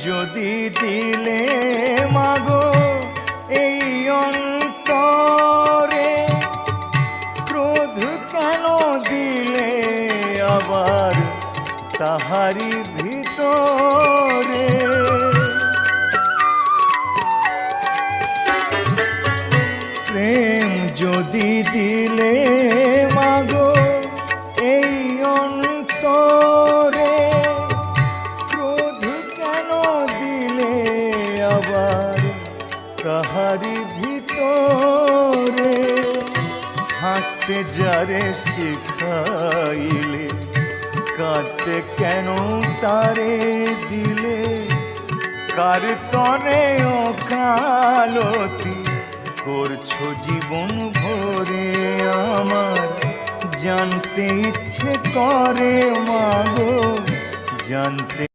যদি দিলে মাগো এই অন্তরে, ক্রোধ কেন দিলে আবার তাহারি ভিতরে? প্রেম যদি দিলে মাগো এই অন্তরে, ক্রোধ কেন দিলে আবার তাহারি ভিতরে? হাসতে যারে শিখাইলে, কাঁদতে কেন তারে দিলে? কার তরে ওকালতি করছো জীবন ভরে আমার, জানতে ইচ্ছে করে মাগো, জানতে